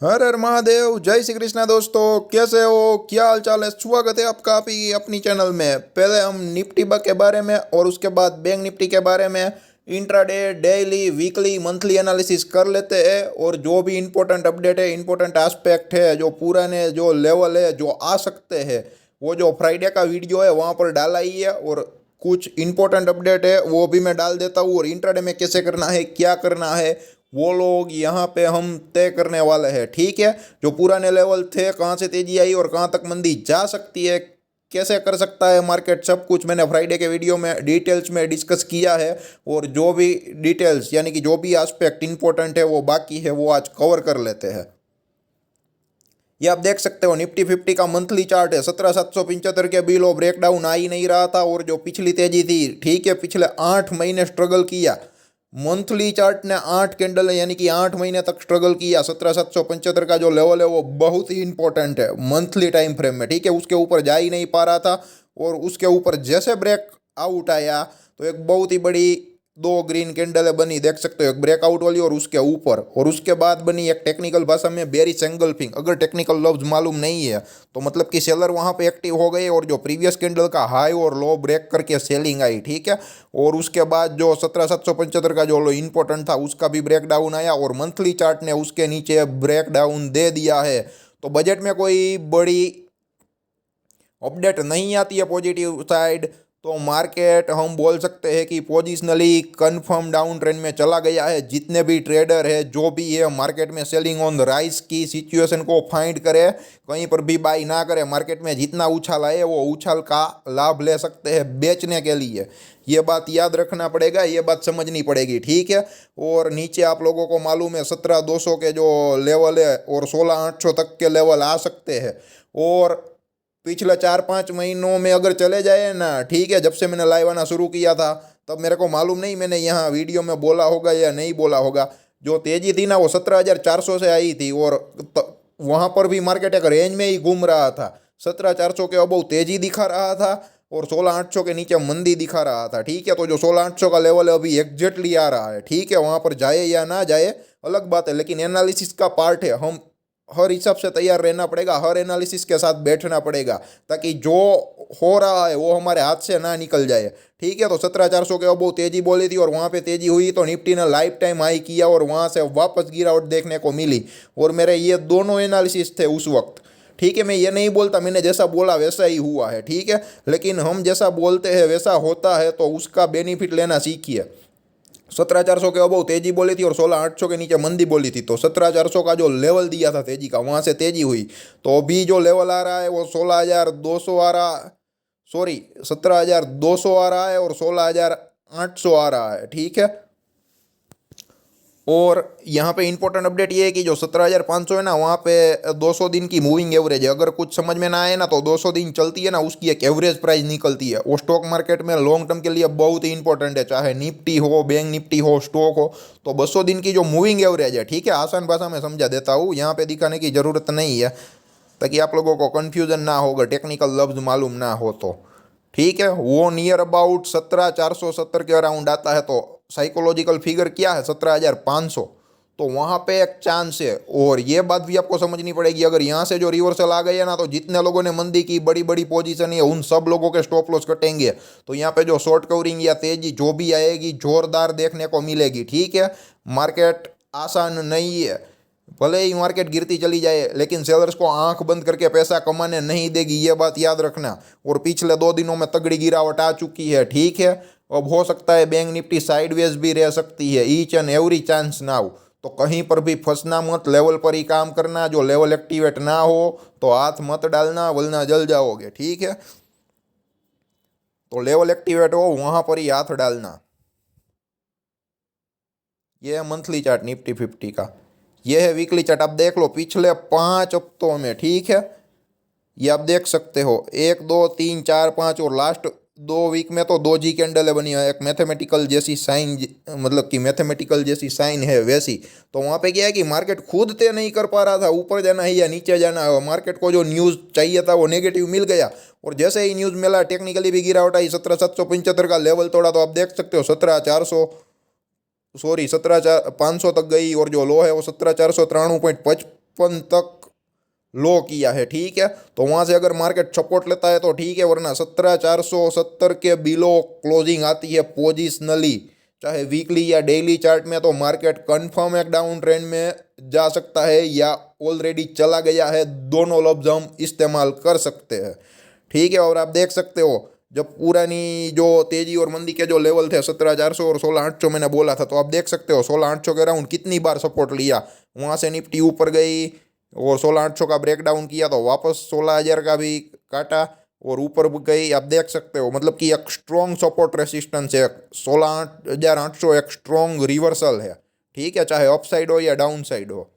हर हर महादेव, जय श्री कृष्णा। दोस्तों कैसे हो, क्या हाल चाल है? स्वागत है आपका अपनी चैनल में। पहले हम निफ्टी के बारे में और उसके बाद बैंक निफ्टी के बारे में intraday, daily, weekly, monthly analysis कर लेते हैं। और जो भी इंपॉर्टेंट अपडेट है, इंपॉर्टेंट एस्पेक्ट है, जो पुराने जो लेवल है जो आ सकते हैं, वो जो फ्राइडे का वीडियो है वहाँ पर डाला ही है। और कुछ इंपॉर्टेंट अपडेट है वो भी मैं डाल देता हूँ। और इंट्राडे में कैसे करना है, क्या करना है, वो लोग यहाँ पे हम तय करने वाले हैं। ठीक है, जो पुराने लेवल थे, कहाँ से तेजी आई और कहाँ तक मंदी जा सकती है, कैसे कर सकता है मार्केट, सब कुछ मैंने फ्राइडे के वीडियो में डिटेल्स में डिस्कस किया है। और जो भी डिटेल्स यानी कि जो भी एस्पेक्ट इंपॉर्टेंट है वो बाकी है, वो आज कवर कर लेते हैं। ये आप देख सकते हो, निफ्टी 50 का मंथली चार्ट है। 17,775 के बिलो ब्रेकडाउन आ ही नहीं रहा था। और जो पिछली तेजी थी, ठीक है, पिछले 8 महीने स्ट्रगल किया। मंथली चार्ट ने 8 कैंडल यानी कि 8 महीने तक स्ट्रगल किया। 17,775 का जो लेवल है वो बहुत ही इंपॉर्टेंट है मंथली टाइम फ्रेम में। ठीक है, उसके ऊपर जा ही नहीं पा रहा था। और उसके ऊपर जैसे ब्रेक आउट आया तो एक बहुत ही बड़ी दो ग्रीन कैंडल बनी, देख सकते हो, एक ब्रेकआउट वाली और उसके ऊपर। और उसके बाद बनी एक टेक्निकल भाषा में बेरिश एंगल्फिंग। अगर टेक्निकल लफ्ज मालूम नहीं है तो मतलब कि सेलर वहां पे एक्टिव हो गए और जो प्रीवियस कैंडल का हाई और लो ब्रेक करके सेलिंग आई। ठीक है, और उसके बाद जो 17,775 का जो लो इंपॉर्टेंट था उसका भी ब्रेक डाउन आया और मंथली चार्ट ने उसके नीचे ब्रेक डाउन दे दिया है। तो बजट में कोई बड़ी अपडेट नहीं आती है पॉजिटिव साइड, तो मार्केट हम बोल सकते हैं कि पोजिशनली कंफर्म डाउन ट्रेंड में चला गया है। जितने भी ट्रेडर है, जो भी है मार्केट में, सेलिंग ऑन द राइज की सिचुएशन को फाइंड करे, कहीं पर भी बाई ना करे। मार्केट में जितना उछाल आए वो उछाल का लाभ ले सकते हैं बेचने के लिए। ये बात याद रखना पड़ेगा, ये बात समझनी पड़ेगी। ठीक है, और नीचे आप लोगों को मालूम है 17,200 के जो लेवल है और 16,800 तक के लेवल आ सकते हैं। और पिछले 4-5 महीनों में अगर चले जाए ना, ठीक है, जब से मैंने लाइव आना शुरू किया था तब मेरे को मालूम नहीं मैंने यहाँ वीडियो में बोला होगा या नहीं बोला होगा। जो तेजी थी ना वो 17,400 से आई थी। और वहाँ पर भी मार्केट एक रेंज में ही घूम रहा था। 17,400 के अबव तेजी दिखा रहा था और 16,800 के नीचे मंदी दिखा रहा था। ठीक है, तो जो 16,800 का लेवल है अभी एग्जैक्टली आ रहा है। ठीक है, वहाँ पर जाए या ना जाए अलग बात है, लेकिन एनालिसिस का पार्ट है। हम हर हिसाब से तैयार रहना पड़ेगा, हर एनालिसिस के साथ बैठना पड़ेगा, ताकि जो हो रहा है वो हमारे हाथ से ना निकल जाए। ठीक है, तो 17,400 के अबव तेजी बोली थी और वहाँ पे तेजी हुई तो निफ्टी ने लाइफ टाइम हाई किया और वहाँ से वापस गिरावट देखने को मिली। और मेरे ये दोनों एनालिसिस थे उस वक्त। ठीक है, मैं ये नहीं बोलता मैंने जैसा बोला वैसा ही हुआ है। ठीक है, लेकिन हम जैसा बोलते हैं वैसा होता है, तो उसका बेनिफिट लेना सीखिए। 17,400 के अबव तेजी बोली थी और 16,800 के नीचे मंदी बोली थी। तो 17,400 का जो लेवल दिया था तेजी का, वहां से तेजी हुई। तो अभी जो लेवल आ रहा है वो 16,200 आ रहा, सॉरी, 17,200 आ रहा है और 16,800 आ रहा है। ठीक है, और यहाँ पे इंपॉर्टेंट अपडेट ये है कि जो 17,500 है ना, वहाँ पे 200 दिन की मूविंग एवरेज है। अगर कुछ समझ में ना आए ना तो 200 दिन चलती है ना, उसकी एक एवरेज प्राइस निकलती है। वो स्टॉक मार्केट में लॉन्ग टर्म के लिए बहुत ही इंपॉर्टेंट है, चाहे निफ्टी हो, बैंक निफ्टी हो, स्टॉक हो। तो 200 दिन की जो मूविंग एवरेज है, ठीक है, आसान भाषा में समझा देता हूँ, यहाँ पे दिखाने की ज़रूरत नहीं है ताकि आप लोगों को कन्फ्यूज़न ना हो, अगर टेक्निकल लफ्ज़ मालूम ना हो तो। ठीक है, वो नियर अबाउट 17,470 के अराउंड आता है। तो साइकोलॉजिकल फिगर क्या है? 17,500। तो वहाँ पे एक चांस है। और ये बात भी आपको समझनी पड़ेगी, अगर यहाँ से जो रिवर्सल आ गई है ना, तो जितने लोगों ने मंदी की बड़ी बड़ी पोजीशन है उन सब लोगों के स्टॉप लॉस कटेंगे। तो यहाँ पे जो शॉर्ट कवरिंग या तेजी जो भी आएगी जोरदार देखने को मिलेगी। ठीक है, मार्केट आसान नहीं है। भले ही मार्केट गिरती चली जाए लेकिन सेलर्स को आंख बंद करके पैसा कमाने नहीं देगी, ये बात याद रखना। और पिछले 2 दिनों में तगड़ी गिरावट आ चुकी है। ठीक है, अब हो सकता है बैंक निफ्टी साइडवेज भी रह सकती है। Each and every chance now. तो कहीं पर भी फंसना मत, लेवल पर ही काम करना। जो लेवल एक्टिवेट ना हो तो हाथ मत डालना, वरना जल जाओगे। ठीक है, तो लेवल एक्टिवेट हो वहां पर ही हाथ डालना। ये है मंथली चार्ट निफ्टी 50 का। ये है वीकली चार्ट, आप देख लो पिछले 5 हफ्तों में। ठीक है, ये आप देख सकते हो, 1, 2, 3, 4, 5 और लास्ट 2 वीक में तो 2 जी कैंडल बनी है। एक मैथमेटिकल जैसी साइन, मतलब कि मैथमेटिकल जैसी साइन है वैसी। तो वहाँ पे क्या है कि मार्केट खुद तय नहीं कर पा रहा था ऊपर जाना है या नीचे जाना है। मार्केट को जो न्यूज़ चाहिए था वो नेगेटिव मिल गया और जैसे ही न्यूज़ मिला टेक्निकली भी गिरावट आई। 17,775 का लेवल तोड़ा तो आप देख सकते हो 17,400, सॉरी 17,500 तक गई और जो लो है वो 17,493.5 56 तक लो किया है, ठीक है। तो वहाँ से अगर मार्केट सपोर्ट लेता है तो ठीक है, वरना 17,470 के बिलो क्लोजिंग आती है पोजिशनली, चाहे वीकली या डेली चार्ट में, तो मार्केट कंफर्म एक डाउन ट्रेंड में जा सकता है या ऑलरेडी चला गया है। दोनों लफ्ज हम इस्तेमाल कर सकते हैं, ठीक है। और आप देख सकते हो जब पुरानी जो तेजी और मंदी के जो लेवल थे 17,400 और 16,800 मैंने बोला था, तो आप देख सकते हो 16,800 के राउंड कितनी बार सपोर्ट लिया, वहाँ से निफ्टी ऊपर गई और 16,800 का ब्रेकडाउन किया तो वापस 16,000 का भी काटा और ऊपर गई। आप देख सकते हो मतलब कि एक स्ट्रॉन्ग सपोर्ट रेसिस्टेंस है, 16,800 एक स्ट्रॉन्ग रिवर्सल है, ठीक है, चाहे अप साइड हो या डाउन साइड हो।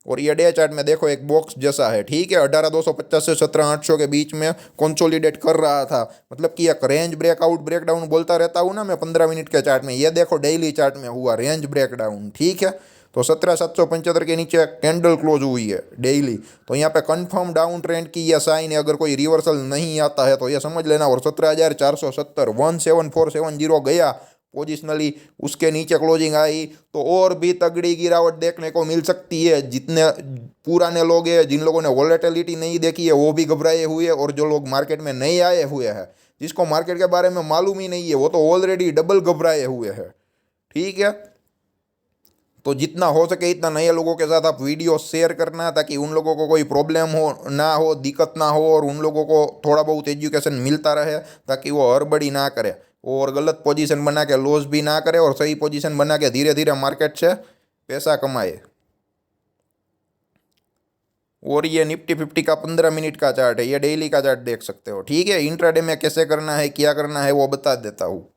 और ये डे चार्ट में देखो एक बॉक्स जैसा है, ठीक है, 18,250 से 17,800 के बीच में कंसोलिडेट कर रहा था, मतलब कि एक रेंज ब्रेकआउट ब्रेकडाउन बोलता रहता हूँ ना मैं 15 मिनट के चार्ट में, ये देखो डेली चार्ट में हुआ रेंज ब्रेकडाउन, ठीक है। तो 17,775 के नीचे कैंडल क्लोज हुई है डेली, तो यहाँ पे कंफर्म डाउन ट्रेंड की यह साइन है। अगर कोई रिवर्सल नहीं आता है तो यह समझ लेना। और 17,470 17,470 गया पोजिशनली, उसके नीचे क्लोजिंग आई तो और भी तगड़ी गिरावट देखने को मिल सकती है। जितने पुराने लोग हैं, जिन लोगों ने वॉलेटिलिटी नहीं देखी है, वो भी घबराए हुए, और जो लोग मार्केट में नहीं आए हुए हैं, जिसको मार्केट के बारे में मालूम ही नहीं है, वो तो ऑलरेडी डबल घबराए हुए हैं, ठीक है। तो जितना हो सके इतना नए लोगों के साथ आप वीडियो शेयर करना, ताकि उन लोगों को कोई प्रॉब्लम हो ना हो, दिक्कत ना हो, और उन लोगों को थोड़ा बहुत एजुकेशन मिलता रहे, ताकि वो हड़बड़ी ना करे और गलत पोजीशन बना के लॉस भी ना करे, और सही पोजीशन बना के धीरे धीरे मार्केट से पैसा कमाए। और ये निफ्टी 50 का 15 मिनट का चार्ट है, ये डेली का चार्ट देख सकते हो, ठीक है। इंट्राडे में कैसे करना है, क्या करना है, वो बता देता हूँ।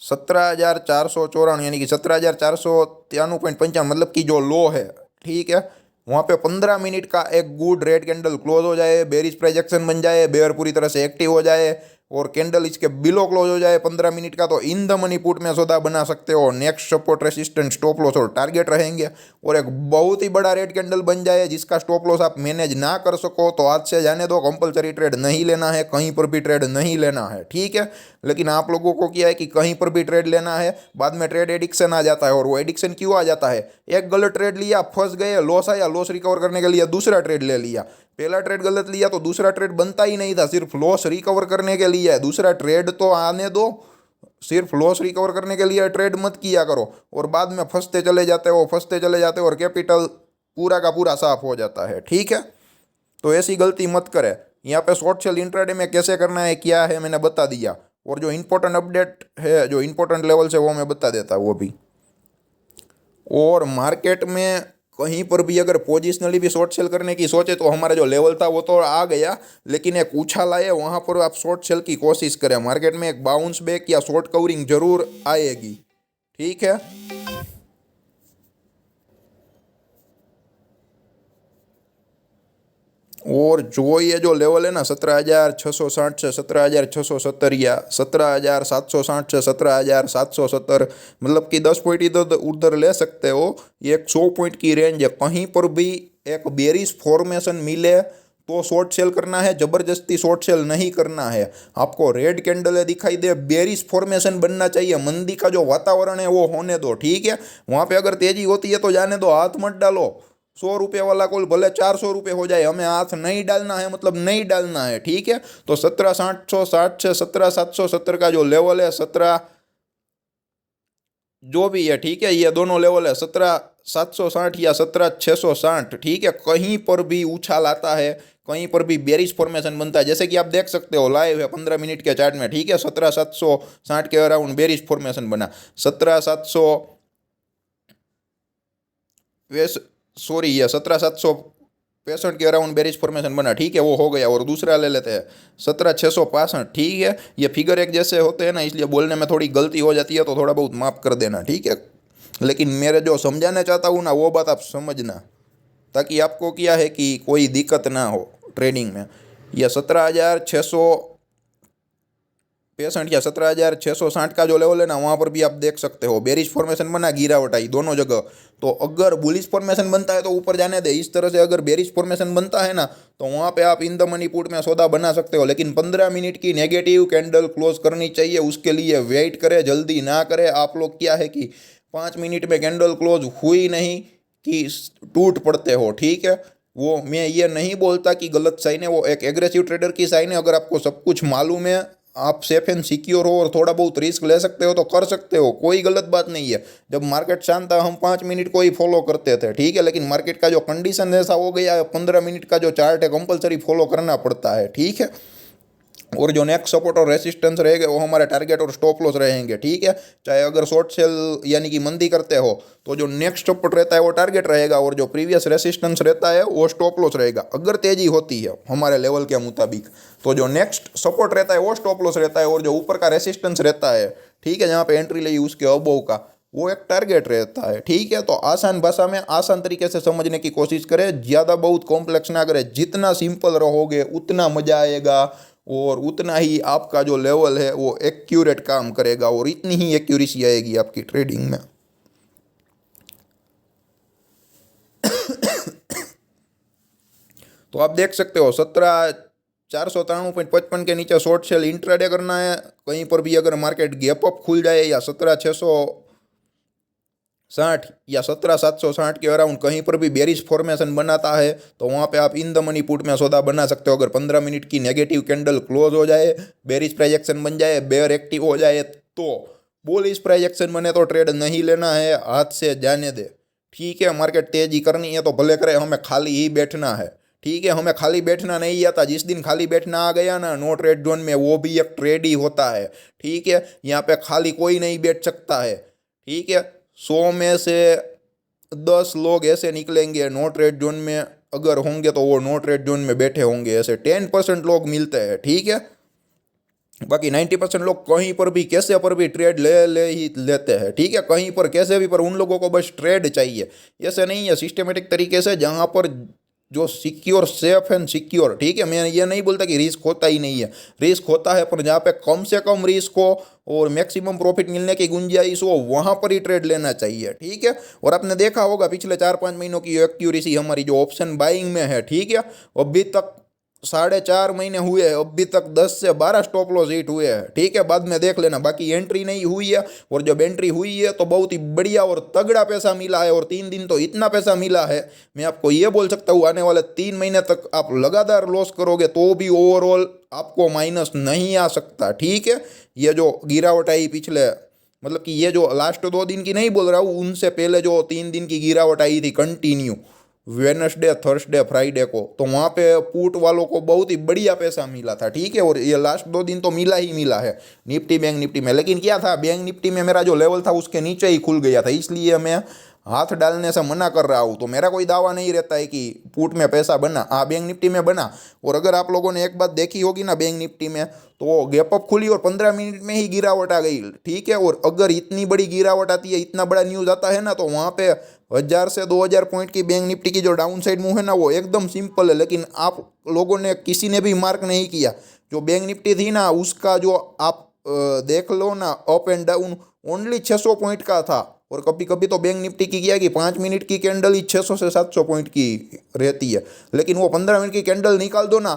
17,494 यानी कि 17,493.55 मतलब कि जो लो है, ठीक है, वहाँ पे 15 मिनट का एक गुड रेड कैंडल क्लोज हो जाए, बेरिश प्रोजेक्शन बन जाए, बेयर पूरी तरह से एक्टिव हो जाए और कैंडल इसके बिलो क्लोज हो जाए 15 मिनट का, तो इन द मनी पुट में सौदा बना सकते हो। Next support resistant stop loss और टारगेट रहेंगे, और एक बहुत ही बड़ा रेड कैंडल बन जाए जिसका स्टॉप लॉस आप मैनेज ना कर सको तो आज से जाने दो, कंपलसरी ट्रेड नहीं लेना है, कहीं पर भी ट्रेड नहीं लेना है, ठीक है। लेकिन आप लोगों को क्या है कि कहीं पर भी ट्रेड लेना है, बाद में ट्रेड एडिक्शन आ जाता है। और वो एडिक्शन क्यों आ जाता है, एक गलत ट्रेड लिया, फंस गए, लॉस आया, लॉस रिकवर करने के लिए दूसरा ट्रेड ले लिया, पहला ट्रेड गलत लिया तो दूसरा ट्रेड बनता ही नहीं था, सिर्फ लॉस रिकवर करने के लिए। दूसरा ट्रेड तो आने दो, सिर्फ लॉस रिकवर करने के लिए ट्रेड मत किया करो, और बाद में फंसते चले जाते हो, फंसते चले जाते हो, और कैपिटल पूरा का पूरा साफ हो जाता है, ठीक है। तो ऐसी गलती मत करे। यहाँ पे शॉर्ट सेल इंट्राडे में कैसे करना है, क्या है, मैंने बता दिया। और जो इंपॉर्टेंट अपडेट है, जो इंपॉर्टेंट लेवल से, वो मैं बता देता हूँ अभी। और मार्केट में कहीं पर भी अगर पोजिशनली भी शॉर्ट सेल करने की सोचे तो हमारा जो लेवल था वो तो आ गया, लेकिन एक उछाल आए, वहाँ पर आप शॉर्ट सेल की कोशिश करें। मार्केट में एक बाउंस बैक या शॉर्ट कवरिंग जरूर आएगी, ठीक है। और जो ये जो लेवल है ना 17,660 से 17,670 या 17,760 से 17,770, मतलब कि 10 पॉइंट इधर उधर ले सकते हो। ये एक 100 पॉइंट की रेंज है। कहीं पर भी एक बेरिश फॉर्मेशन मिले तो शॉर्ट सेल करना है, जबरदस्ती शॉर्ट सेल नहीं करना है। आपको रेड कैंडल दिखाई दे, बेरिश फॉर्मेशन बनना चाहिए, मंदी का जो वातावरण है वो होने दो, ठीक है। वहाँ पे अगर तेजी होती है तो जाने दो, हाथ मत डालो। 100 रुपये वाला कॉल भले 400 रुपये हो जाए, हमें हाथ नहीं डालना है, मतलब नहीं डालना है, ठीक है। तो 17,760 से 17,770 का जो लेवल है, 17 जो भी है, ठीक है, ये दोनों लेवल है 17,760 या 17,660, ठीक है। कहीं पर भी उछाल आता है, कहीं पर भी बेरिश फॉर्मेशन बनता है, जैसे कि आप देख सकते हो लाइव है 15 मिनट के चार्ट में, ठीक है। 17,760 के अराउंड बेरिश फॉर्मेशन बना, 17,700 सॉरी ये 17,765 के अराउंड बेरिश फॉर्मेशन बना, ठीक है, वो हो गया। और दूसरा ले लेते हैं 17,665, ठीक है। ये फिगर एक जैसे होते हैं ना, इसलिए बोलने में थोड़ी गलती हो जाती है, तो थोड़ा बहुत माफ कर देना, ठीक है। लेकिन मेरे जो समझाना चाहता हूँ ना, वो बात आप समझना, ताकि आपको क्या है कि कोई दिक्कत ना हो ट्रेडिंग में। यह 17,665 या 17,660 का जो लेवल है ना, वहाँ पर भी आप देख सकते हो बेरिश फॉर्मेशन बना, गिरावट आई दोनों जगह। तो अगर बुलिश फॉर्मेशन बनता है तो ऊपर जाने दे, इस तरह से अगर बेरिश फॉर्मेशन बनता है ना, तो वहाँ पे आप इन द मनी पुट में सौदा बना सकते हो। लेकिन 15 मिनट की नेगेटिव कैंडल क्लोज करनी चाहिए, उसके लिए वेट करें, जल्दी ना करें। आप लोग क्या है कि 5 मिनट में कैंडल क्लोज हुई नहीं, कि टूट पड़ते हो, ठीक है। वो मैं ये नहीं बोलता कि गलत साइन है, वो एक एग्रेसिव ट्रेडर की साइन है। अगर आपको सब कुछ मालूम है, आप सेफ एंड सिक्योर हो और थोड़ा बहुत रिस्क ले सकते हो तो कर सकते हो, कोई गलत बात नहीं है। जब मार्केट शांत था हम 5 मिनट को ही फॉलो करते थे, ठीक है, लेकिन मार्केट का जो कंडीशन ऐसा हो गया है, 15 मिनट का जो चार्ट है कंपलसरी फॉलो करना पड़ता है, ठीक है। और जो नेक्स्ट सपोर्ट और रेसिस्टेंस रहेंगे वो हमारे टारगेट और स्टॉप लॉस रहेंगे, ठीक है। चाहे अगर शॉर्ट सेल यानी कि मंदी करते हो तो जो नेक्स्ट सपोर्ट रहता है वो टारगेट रहेगा और जो प्रीवियस रेसिस्टेंस रहता है वो स्टॉप लॉस रहेगा। अगर तेजी होती है हमारे लेवल के मुताबिक तो जो नेक्स्ट सपोर्ट रहता है वो स्टॉप लॉस रहता है और जो ऊपर का रेसिस्टेंस रहता है, ठीक है, जहाँ पे एंट्री ली उसके अबोव का, वो एक टारगेट रहता है, ठीक है। तो आसान भाषा में आसान तरीके से समझने की कोशिश करें, ज़्यादा बहुत कॉम्प्लेक्स ना करें। जितना सिंपल रहोगे उतना मजा आएगा और उतना ही आपका जो लेवल है वो एक्यूरेट काम करेगा और इतनी ही एक्यूरेसी आएगी आपकी ट्रेडिंग में। तो आप देख सकते हो 17,493.55 के नीचे शॉर्ट सेल इंट्राडे करना है। कहीं पर भी अगर मार्केट गैप अप खुल जाए या 17,660 या 17,760 के अराउंड कहीं पर भी बेरिश फॉर्मेशन बनाता है तो वहाँ पे आप इन द मनी पुट में सौदा बना सकते हो। अगर 15 मिनट की नेगेटिव कैंडल क्लोज हो जाए, बेरिश प्रोजेक्शन बन जाए, बेयर एक्टिव हो जाए तो बुलिश प्रोजेक्शन बने तो ट्रेड नहीं लेना है, हाथ से जाने दे, ठीक है। मार्केट तेजी करनी है तो भले करे, हमें खाली ही बैठना है, ठीक है। हमें खाली बैठना नहीं आता। जिस दिन खाली बैठना आ गया ना नो ट्रेड जोन में, वो भी एक ट्रेड ही होता है, ठीक है। यहाँ पे खाली कोई नहीं बैठ सकता है, ठीक है। 100 में से 10 लोग ऐसे निकलेंगे नो ट्रेड जोन में अगर होंगे तो वो नो ट्रेड जोन में बैठे होंगे, ऐसे 10% लोग मिलते हैं, ठीक है। बाकी 90% लोग कहीं पर भी कैसे पर भी ट्रेड ले ही लेते हैं, ठीक है। कहीं पर कैसे भी, पर उन लोगों को बस ट्रेड चाहिए। ऐसे नहीं है, सिस्टमेटिक तरीके से जहाँ पर जो सिक्योर, सेफ एंड सिक्योर, ठीक है। मैं ये नहीं बोलता कि रिस्क होता ही नहीं है, रिस्क होता है, पर जहाँ पे कम से कम रिस्क हो और मैक्सिमम प्रॉफिट मिलने की गुंजाइश हो वहाँ पर ही ट्रेड लेना चाहिए, ठीक है। और आपने देखा होगा पिछले 4-5 महीनों की एक्यूरेसी हमारी जो ऑप्शन बाइंग में है, ठीक है, अभी तक 4.5 महीने हुए, अभी तक 10 से 12 स्टॉप लॉस हिट हुए हैं, ठीक है। बाद में देख लेना, बाकी एंट्री नहीं हुई है और जब एंट्री हुई है तो बहुत ही बढ़िया और तगड़ा पैसा मिला है। और 3 दिन तो इतना पैसा मिला है, मैं आपको ये बोल सकता हूँ आने वाले 3 महीने तक आप लगातार लॉस करोगे तो भी ओवरऑल आपको माइनस नहीं आ सकता, ठीक है। ये जो गिरावट आई पिछले, मतलब कि ये जो लास्ट 2 दिन की नहीं बोल रहा हूँ, उनसे पहले जो 3 दिन की गिरावट आई थी कंटिन्यू, वेडनेसडे, थर्सडे, फ्राइडे को, तो वहाँ पे पुट वालों को बहुत ही बढ़िया पैसा मिला था, ठीक है। और ये लास्ट 2 दिन तो मिला ही मिला है निफ्टी बैंक निफ्टी में। लेकिन क्या था, बैंक निफ्टी में मेरा जो लेवल था उसके नीचे ही खुल गया था, इसलिए मैं हाथ डालने से मना कर रहा हूँ। तो मेरा कोई दावा नहीं रहता है कि पुट में पैसा बना, हाँ बैंक निफ्टी में बना। और अगर आप लोगों ने एक बात देखी होगी ना बैंक निफ्टी में, तो गैप अप खुली और 15 मिनट में ही गिरावट आ गई, ठीक है। और अगर इतनी बड़ी गिरावट आती है, इतना बड़ा न्यूज़ आता है ना, तो वहाँ पे 1000 से 2000 पॉइंट की बैंक निफ्टी की जो डाउन साइड मूव है ना वो एकदम सिंपल है। लेकिन आप लोगों ने किसी ने भी मार्क नहीं किया, जो बैंक निफ्टी थी ना उसका जो आप देख लो ना up and down only 600 point का था। और कभी कभी तो बैंक निफ्टी की क्या कि 5 मिनट की कैंडल ही 600 से 700 पॉइंट की रहती है। लेकिन वो 15 मिनट की कैंडल निकाल दो ना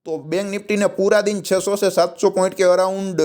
तो बैंक निफ्टी ने पूरा दिन 600 से 700 पॉइंट के अराउंड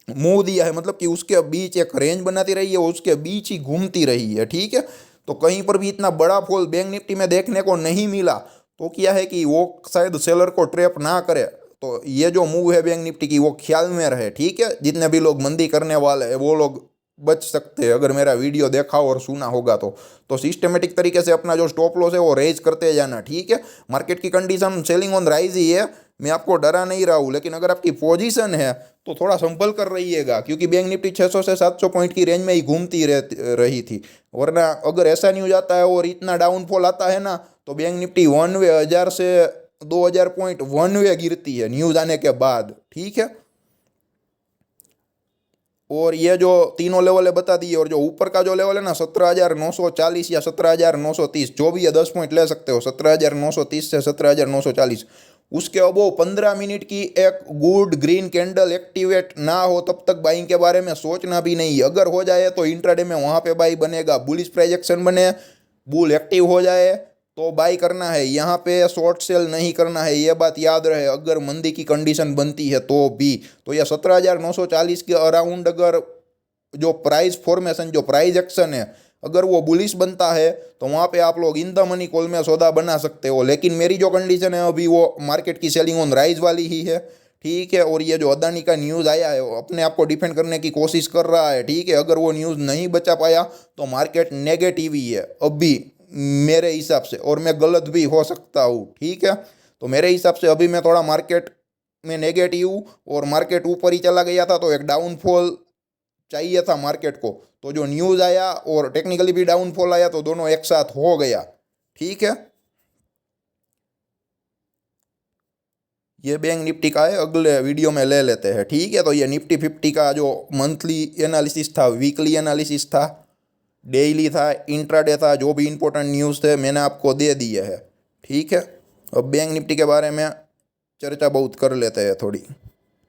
मूव दिया है। मतलब कि उसके बीच एक रेंज बनाती रही है, उसके बीच ही घूमती रही है, ठीक है। तो कहीं पर भी इतना बड़ा फॉल बैंक निफ्टी में देखने को नहीं मिला। तो क्या है कि वो शायद सेलर को ट्रैप ना करे, तो ये जो मूव है बैंक निफ्टी की वो ख्याल में रहे, ठीक है। जितने भी लोग मंदी करने वाले हैं वो लोग बच सकते हैं, अगर मेरा वीडियो देखा और सुना होगा तो सिस्टमेटिक तरीके से अपना जो स्टॉप लॉस है वो रेज करते जाना, ठीक है। मार्केट की कंडीशन सेलिंग ऑन राइज ही है, मैं आपको डरा नहीं रहा हूँ। लेकिन अगर आपकी पोजीशन है तो थोड़ा संभल कर रहिएगा, क्योंकि बैंक निफ्टी 600 से 700 पॉइंट की रेंज में ही घूमती रही थी। वरना अगर ऐसा न्यूज आता है और इतना डाउनफॉल आता है ना तो बैंक निफ्टी 1 वे 1000 से 2000 पॉइंट 1 वे गिरती है न्यूज़ आने के बाद, ठीक है। और ये जो तीनों लेवल है बता दिए, और जो ऊपर का जो लेवल है ना 17,940 या 17,930 जो भी है 10 पॉइंट ले सकते हो, 17,930 से 17,940, उसके अबो 15 मिनट की एक गुड ग्रीन कैंडल एक्टिवेट ना हो तब तक बाइंग के बारे में सोचना भी नहीं। अगर हो जाए तो इंट्राडे में वहाँ पे बाई बनेगा, बुलिश प्रोजेक्शन बने, बुल एक्टिव हो जाए तो बाई करना है, यहाँ पे शॉर्ट सेल नहीं करना है, ये बात याद रहे। अगर मंदी की कंडीशन बनती है तो भी, तो यह 17,940 के अराउंड अगर जो प्राइस फॉर्मेशन, जो प्राइस एक्शन है अगर वो बुलिश बनता है तो वहाँ पे आप लोग इन द मनी कॉल में सौदा बना सकते हो। लेकिन मेरी जो कंडीशन है अभी वो मार्केट की सेलिंग ऑन राइज वाली ही है, ठीक है। और ये जो अदानी का न्यूज़ आया है वो अपने आप को डिफेंड करने की कोशिश कर रहा है, ठीक है। अगर वो न्यूज़ नहीं बचा पाया तो मार्केट नेगेटिव ही है अभी मेरे हिसाब से, और मैं गलत भी हो सकता हूँ, ठीक है। तो मेरे हिसाब से अभी मैं थोड़ा मार्केट में नेगेटिव हूँ, और मार्केट ऊपर ही चला गया था तो एक डाउनफॉल चाहिए था मार्केट को। तो जो न्यूज़ आया और टेक्निकली भी डाउनफॉल आया तो दोनों एक साथ हो गया, ठीक है। ये बैंक निफ्टी का है, अगले वीडियो में ले लेते हैं, ठीक है। तो ये निफ्टी 50 का जो मंथली एनालिसिस था, वीकली एनालिसिस था, डेली था, इंट्राडे था, जो भी इंपॉर्टेंट न्यूज़ थे मैंने आपको दे दिए हैं, ठीक है। अब बैंक निफ्टी के बारे में चर्चा बहुत कर लेते हैं थोड़ी।